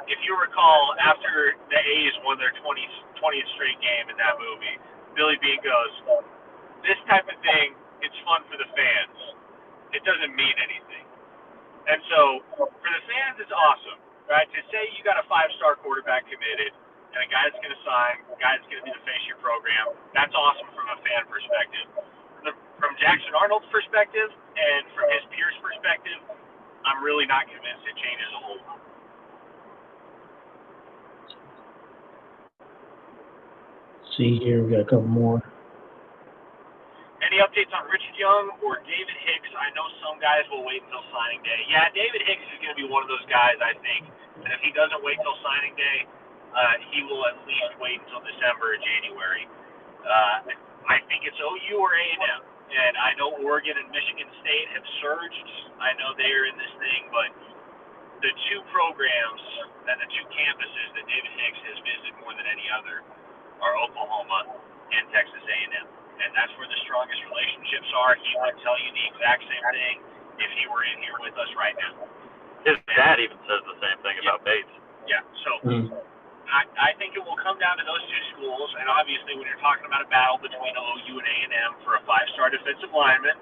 If you recall, after the A's won their 20th straight game in that movie, Billy Beane goes, "This type of thing, it's fun for the fans. It doesn't mean anything." And so, for the fans, it's awesome, right? To say you got a 5-star quarterback committed and a guy that's going to sign, a guy that's going to be the face of your program, that's awesome from a fan perspective. From Jackson Arnold's perspective and from his peers' perspective, I'm really not convinced it changes a whole lot. See here, we got a couple more. Any updates on Richard Young or David Hicks? I know some guys will wait until signing day. Yeah, David Hicks is going to be one of those guys, I think, that if he doesn't wait till signing day, he will at least wait until December or January. I think it's OU or A&M. And I know Oregon and Michigan State have surged. I know they are in this thing, but the 2 programs and the 2 campuses that David Hicks has visited more than any other are Oklahoma and Texas A&M. And that's where the strongest relationships are. He would tell you the exact same thing if he were in here with us right now. His dad even says the same thing about Bates. Yeah, so I think it will come down to those 2 schools, and obviously when you're talking about a battle between OU and A&M for a 5-star defensive lineman,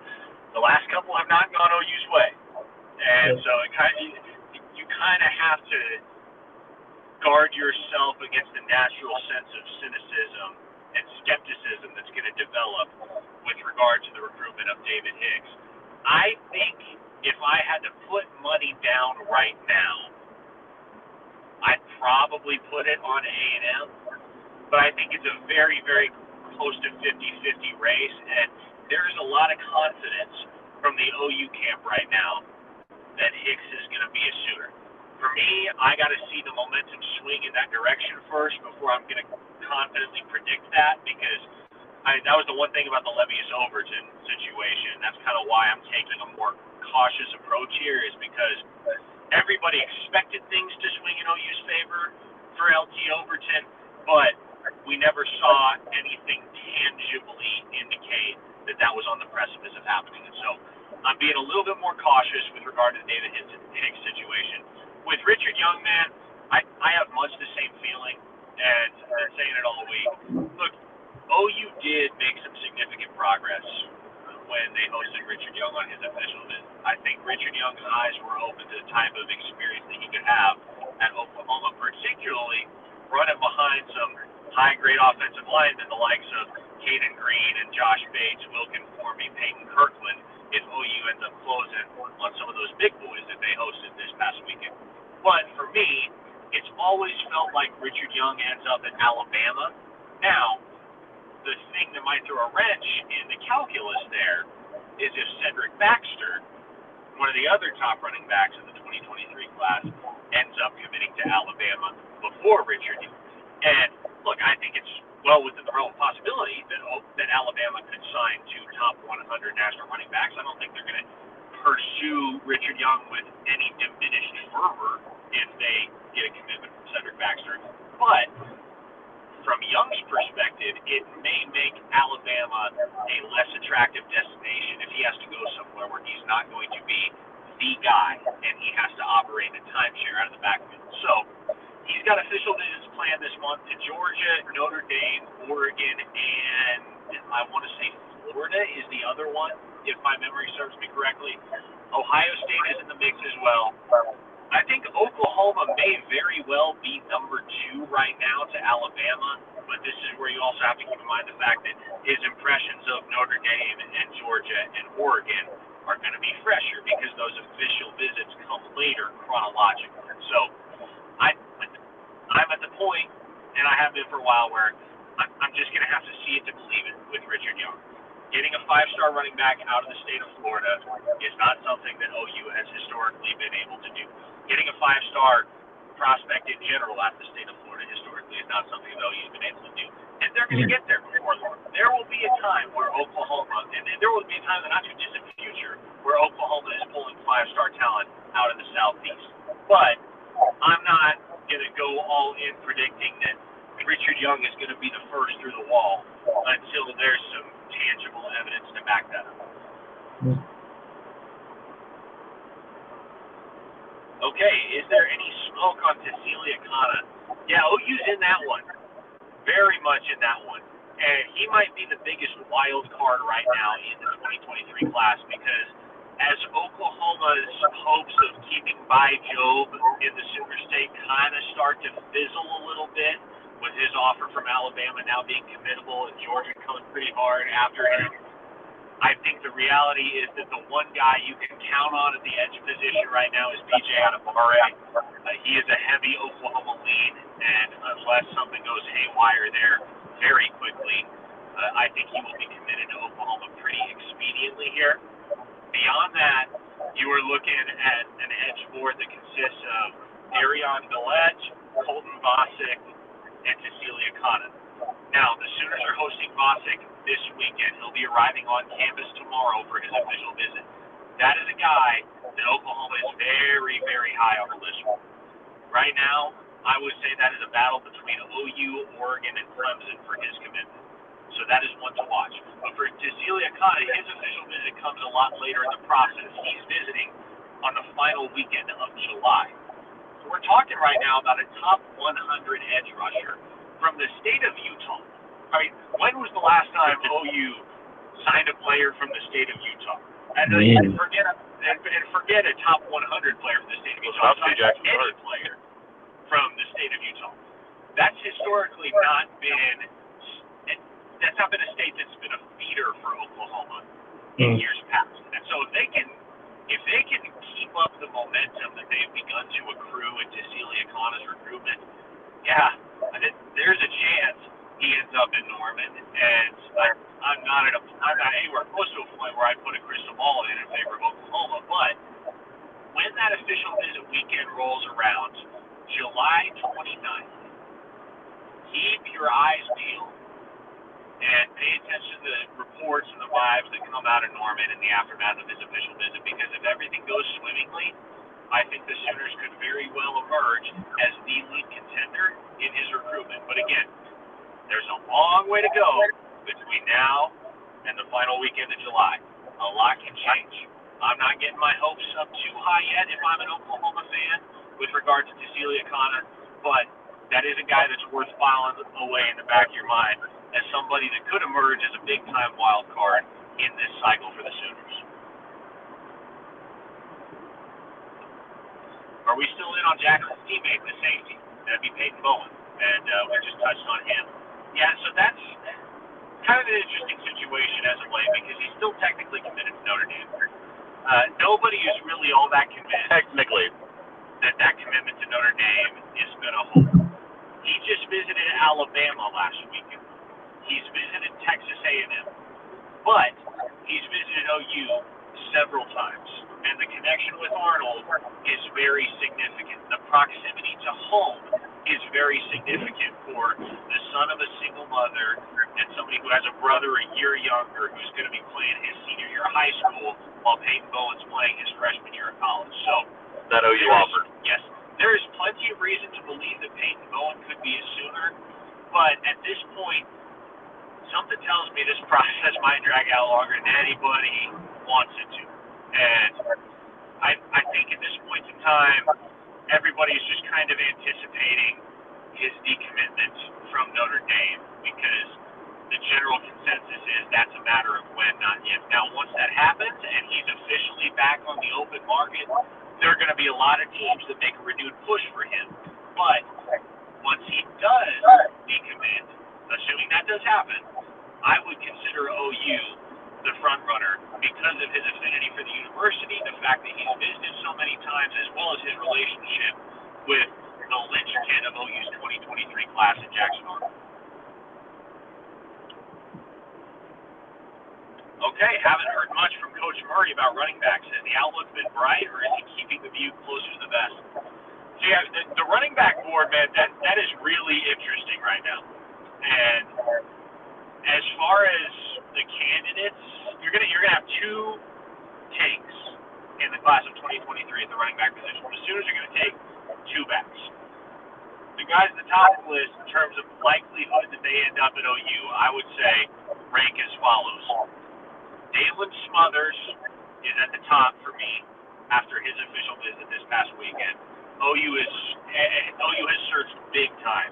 the last couple have not gone OU's way. And so you kind of have to guard yourself against the natural sense of cynicism and skepticism that's going to develop with regard to the recruitment of David Hicks. I think if I had to put money down right now, I'd probably put it on A&M, but I think it's a very, very close to 50-50 race, and there's a lot of confidence from the OU camp right now that Hicks is going to be a shooter. For me, I got to see the momentum swing in that direction first before I'm going to confidently predict that, because that was the one thing about the Levius Overton situation. That's kind of why I'm taking a more cautious approach here, is because everybody expected things to swing in OU's favor for LT Overton, but we never saw anything tangibly indicate that that was on the precipice of happening. And so I'm being a little bit more cautious with regard to the David Hicks situation. With Richard Young, man, I have much the same feeling, and I've been saying it all week. Look, OU did make some significant progress when they hosted Richard Young on his official visit. I think Richard Young's eyes were open to the type of experience that he could have at Oklahoma, particularly running behind some high-grade offensive linemen, the likes of Caden Green and Josh Bates, Wilkin Formey, Peyton Kirkland, if OU ends up closing on some of those big boys that they hosted this past weekend. But for me, it's always felt like Richard Young ends up at Alabama. Now, the thing that might throw a wrench in the calculus there is if Cedric Baxter, one of the other top running backs in the 2023 class, ends up committing to Alabama before Richard Young. And look, I think it's well within the realm of possibility that Alabama could sign 2 top 100 national running backs. I don't think they're going to pursue Richard Young with any diminished fervor if they get a commitment from Cedric Baxter. But from Young's perspective, it may make Alabama a less attractive destination if he has to go somewhere where he's not going to be the guy and he has to operate in a timeshare out of the backfield. So he's got official visits planned this month to Georgia, Notre Dame, Oregon, and I want to say Florida is the other one, if my memory serves me correctly. Ohio State is in the mix as well. I think Oklahoma may very well be number 2 right now to Alabama, but this is where you also have to keep in mind the fact that his impressions of Notre Dame and Georgia and Oregon are going to be fresher because those official visits come later chronologically. So I'm at the point, and I have been for a while, where I'm just going to have to see it to believe it with Richard Young. Getting a 5-star running back out of the state of Florida is not something that OU has historically been able to do. Getting a 5-star prospect in general out of the state of Florida historically is not something that OU's been able to do. And they're going to get there before long. There will be a time where Oklahoma, and there will be a time in the not too distant future, where Oklahoma is pulling 5-star talent out of the Southeast. But I'm not going to go all in predicting that Richard Young is going to be the first through the wall until there's some tangible evidence to back that up. Okay, is there any smoke on Cecilia Kana? Yeah, OU's in that one. Very much in that one. And he might be the biggest wild card right now in the 2023 class because as Oklahoma's hopes of keeping by Job in the Super State kind of start to fizzle a little bit with his offer from Alabama now being committable and Georgia coming pretty hard after him, I think the reality is that the one guy you can count on at the edge position right now is BJ Adebawore. He is a heavy Oklahoma lean, and unless something goes haywire there very quickly, I think he will be committed to Oklahoma pretty expediently here. Beyond that, you are looking at an edge board that consists of Arion Gillette, Colton Bosick, and Cecilia Kana. Now, the Sooners are hosting Bosick this weekend. He'll be arriving on campus tomorrow for his official visit. That is a guy that Oklahoma is very, very high on the list for. Right now, I would say that is a battle between OU, Oregon, and Clemson for his commitment. So that is one to watch. But for Cecilia Kana, his official visit comes a lot later in the process. He's visiting on the final weekend of July. So we're talking right now about a top 100 edge rusher from the state of Utah. I mean, when was the last time OU signed a player from the state of Utah? And forget a top 100 player from the state of Utah. Any player from the state of Utah. That's historically not been. That's not been a state that's been a feeder for Oklahoma in years past. And so if they can keep up the momentum that they've begun to accrue in Cecilia Kana's recruitment, yeah, there's a chance he ends up in Norman. And I'm not anywhere close to a point where I'd put a crystal ball in favor of Oklahoma. But when that official visit weekend rolls around, July 29th, keep your eyes peeled and pay attention to the reports and the vibes that come out of Norman in the aftermath of his official visit, because if everything goes swimmingly, I think the Sooners could very well emerge as the lead contender in his recruitment. But again, there's a long way to go between now and the final weekend of July. A lot can change. I'm not getting my hopes up too high yet if I'm an Oklahoma fan with regard to Cecilia Kana, but that is a guy that's worth filing away in the back of your mind as somebody that could emerge as a big-time wild card in this cycle for the Sooners. Are we still in on Jackson's teammate, the safety? That'd be Peyton Bowen, and we just touched on him. Yeah, so that's kind of an interesting situation as of late because he's still technically committed to Notre Dame. Nobody is really all that convinced technically that commitment to Notre Dame is going to hold. He just visited Alabama last weekend. He's visited Texas A&M, but he's visited OU several times, and the connection with Arnold is very significant. The proximity to home is very significant for the son of a single mother and somebody who has a brother a year younger who's going to be playing his senior year of high school while Peyton Bowen's playing his freshman year of college. So that OU offered. Yes, there is plenty of reason to believe that Peyton Bowen could be a Sooner, but at this point, something tells me this process might drag out longer than anybody wants it to. And I think at this point in time, everybody's just kind of anticipating his decommitment from Notre Dame because the general consensus is that's a matter of when, not if. Now, once that happens and he's officially back on the open market, there are going to be a lot of teams that make a renewed push for him. But once he does decommit, assuming that does happen, I would consider OU the front runner because of his affinity for the university, the fact that he's visited so many times, as well as his relationship with the linchpin of OU's 2023 class in Jackson Arnold. Okay, haven't heard much from Coach Murray about running backs. Has the outlook been bright, or is he keeping the view closer to the vest? So yeah, the running back board, man, that is really interesting right now. And as far as the candidates, you're gonna have two takes in the class of 2023 at the running back position. The Sooners are gonna take two backs. The guys at the top of the list, in terms of likelihood that they end up at OU, I would say rank as follows. Dalen Smothers is at the top for me after his official visit this past weekend. OU has surged big time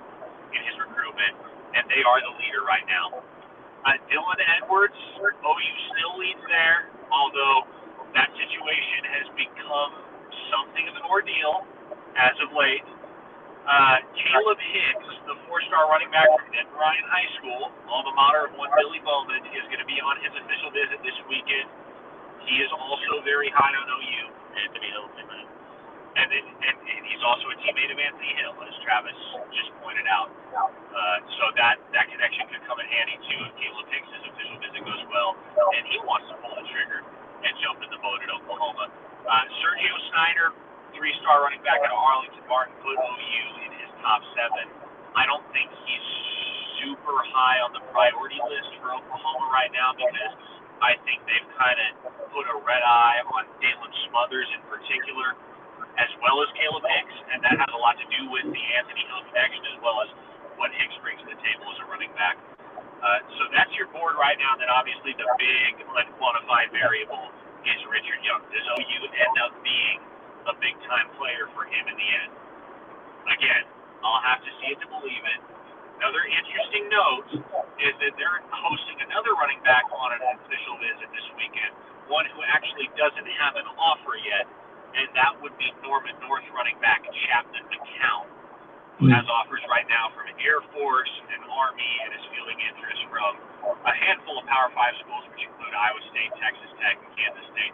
in his recruitment, and they are the leader right now. Dylan Edwards, OU still leads there, although that situation has become something of an ordeal as of late. Caleb Hicks, the four-star running back from Denton Ryan High School, alma mater of one Billy Bowman, is going to be on his official visit this weekend. He is also very high on OU. Anthony Hill, and he's also a teammate of Anthony Hill, as Travis just pointed out. So that connection could come in handy too if Caleb Hicks' official visit goes well, and he wants to pull the trigger and jump in the boat at Oklahoma. Sergio Snyder, three-star running back out of Arlington Martin, put OU in his top 7. I don't think he's super high on the priority list for Oklahoma right now because I think they've kind of put a red eye on Dalen Smothers in particular, as well as Caleb Hicks, and that has a lot to do with the Anthony Hill connection as well as what Hicks brings to the table as a running back. So that's your board right now. Then obviously the big unquantified variable is Richard Young. Does OU end up being a big-time player for him in the end? Again, I'll have to see it to believe it. Another interesting note is that they're hosting another running back on an official visit this weekend, one who actually doesn't have an offer yet, and that would be Norman North running back Chapman McCown, who has offers right now from Air Force and Army and is fielding interest from a handful of Power 5 schools, which include Iowa State, Texas Tech, and Kansas State.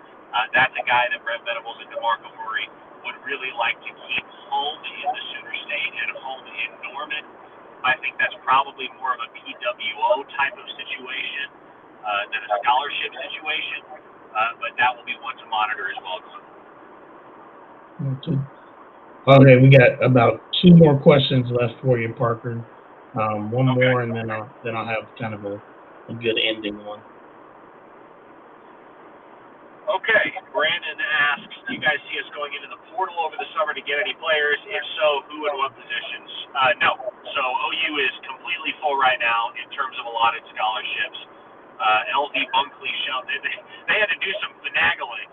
That's a guy that Brett Venables and DeMarco Murray would really like to keep home in the Sooner State and home in Norman. I think that's probably more of a PWO type of situation than a scholarship situation, but that will be one to monitor as well. Okay, we got about 2 more questions left for you, Parker. One more, and then I'll have kind of a good ending one. Okay, Brandon asks, do you guys see us going into the portal over the summer to get any players? If so, who and what positions? No. So OU is completely full right now in terms of allotted scholarships. LV Bunkley Shelton, they had to do some finagling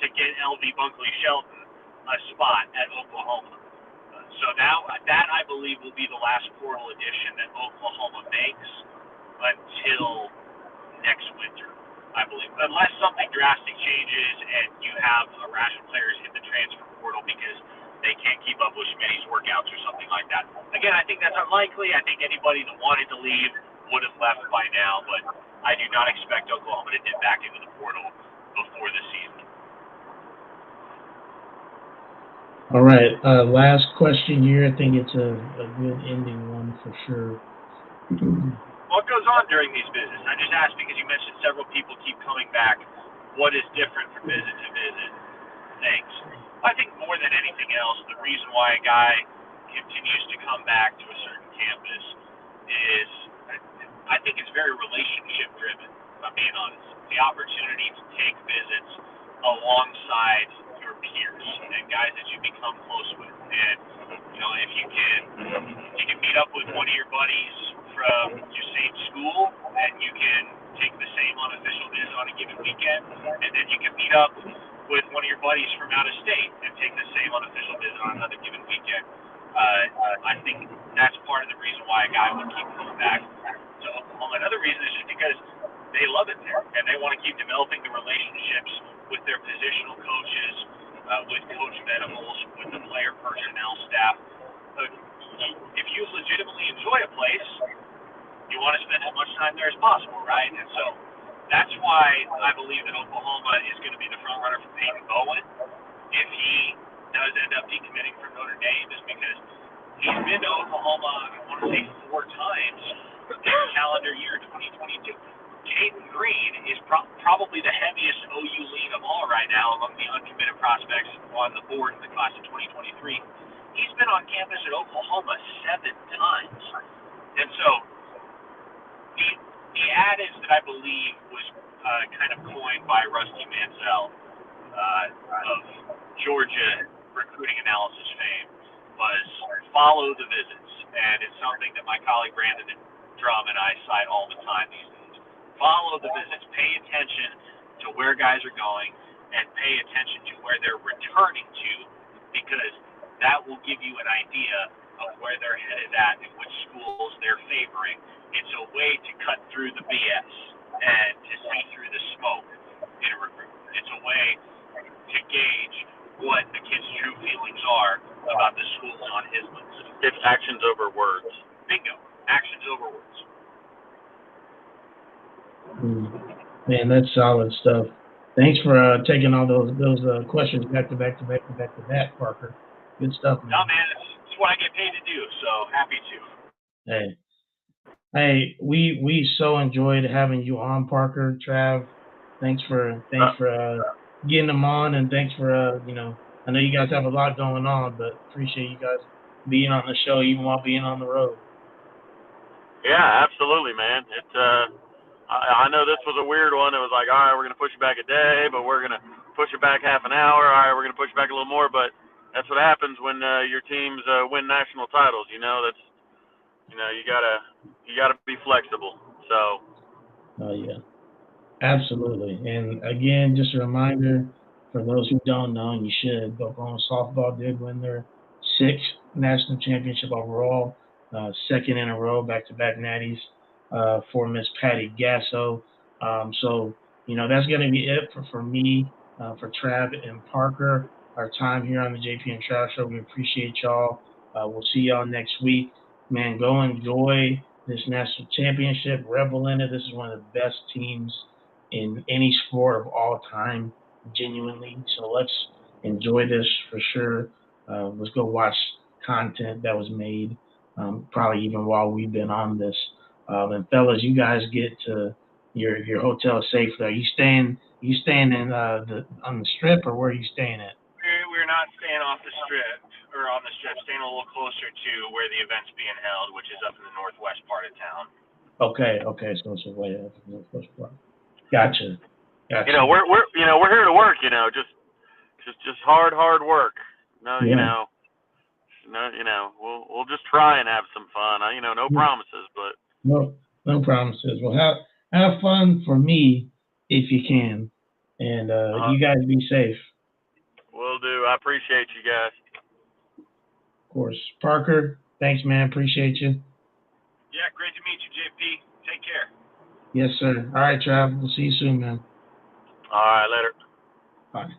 to get LV Bunkley Shelton a spot at Oklahoma. So now that, I believe, will be the last portal edition that Oklahoma makes until next winter, I believe, unless something drastic changes and you have a rash of players hit the transfer portal because they can't keep up with Schmitty's workouts or something like that. Again, I think that's unlikely. I think anybody that wanted to leave would have left by now, but I do not expect Oklahoma to dip back into the portal before the season. All right, last question here. I think it's a good ending one for sure. What goes on during these visits? I just asked because you mentioned several people keep coming back. What is different from visit to visit? Thanks. I think more than anything else, the reason why a guy continues to come back to a certain campus is, I think it's very relationship driven, if I'm being honest. The opportunity to take visits alongside your peers and guys that you become close with. And, you know, if you can meet up with one of your buddies from your same school, and you can take the same unofficial visit on a given weekend, and then you can meet up with one of your buddies from out of state and take the same unofficial visit on another given weekend. I think that's part of the reason why a guy would keep coming back to Oklahoma. Another reason is just because they love it there, and they want to keep developing the relationships with their positional coaches, with Coach Venables, with the player personnel staff. If you legitimately enjoy a place, you want to spend as much time there as possible, right? And so that's why I believe that Oklahoma is going to be the front runner for Peyton Bowen if he does end up decommitting from Notre Dame, is because he's been to Oklahoma, I want to say 4 times in calendar year 2022. Caden Green is probably the heaviest OU lean of all right now among the uncommitted prospects on the board in the class of 2023. He's been on campus at Oklahoma 7 times. And so the adage that I believe was kind of coined by Rusty Mansell of Georgia recruiting analysis fame was follow the visits. And it's something that my colleague Brandon Drum and I cite all the time these days. Follow the visits, pay attention to where guys are going, and pay attention to where they're returning to, because that will give you an idea of where they're headed at and which schools they're favoring. It's a way to cut through the BS and to see through the smoke in a recruit. It's a way to gauge what the kid's true feelings are about the schools on his list. It's actions over words. Bingo. Actions over words. Man, that's solid stuff. Thanks for taking all those questions back to back, Parker. Good stuff, man. No, man, it's what I get paid to do, so happy to. Hey, we so enjoyed having you on, Parker, Trav. Thanks for getting them on, and thanks for I know you guys have a lot going on, but appreciate you guys being on the show even while being on the road. Yeah, absolutely, man. It's I know this was a weird one. It was like, all right, we're going to push it back a day, but we're going to push it back half an hour. All right, we're going to push it back a little more. But that's what happens when your teams win national titles. You gotta be flexible. So. Oh yeah, absolutely. And again, just a reminder for those who don't know, and you should, Oklahoma softball did win their 6th national championship overall, 2nd in a row, back-to-back natties. For Miss Patty Gasso. So, that's going to be it for me, for Trav and Parker, our time here on the JP and Trav Show. We appreciate y'all. We'll see y'all next week. Man, go enjoy this national championship. Revel in it. This is one of the best teams in any sport of all time, genuinely. So let's enjoy this for sure. Let's go watch content that was made, probably even while we've been on this. And fellas, you guys get to your hotel safely. Are you staying in on the strip, or where are you staying at? We're not staying off the strip or on the strip. Staying a little closer to where the event's being held, which is up in the northwest part of town. Okay. So it's way up in the northwest part. Gotcha. We're here to work. Just hard work. Yeah. We'll just try and have some fun. No promises, but. No promises. Well, have fun for me if you can, and you guys be safe. Will do. I appreciate you guys. Of course. Parker, thanks, man. Appreciate you. Yeah, great to meet you, JP. Take care. Yes, sir. All right, Trav. We'll see you soon, man. All right, later. Bye.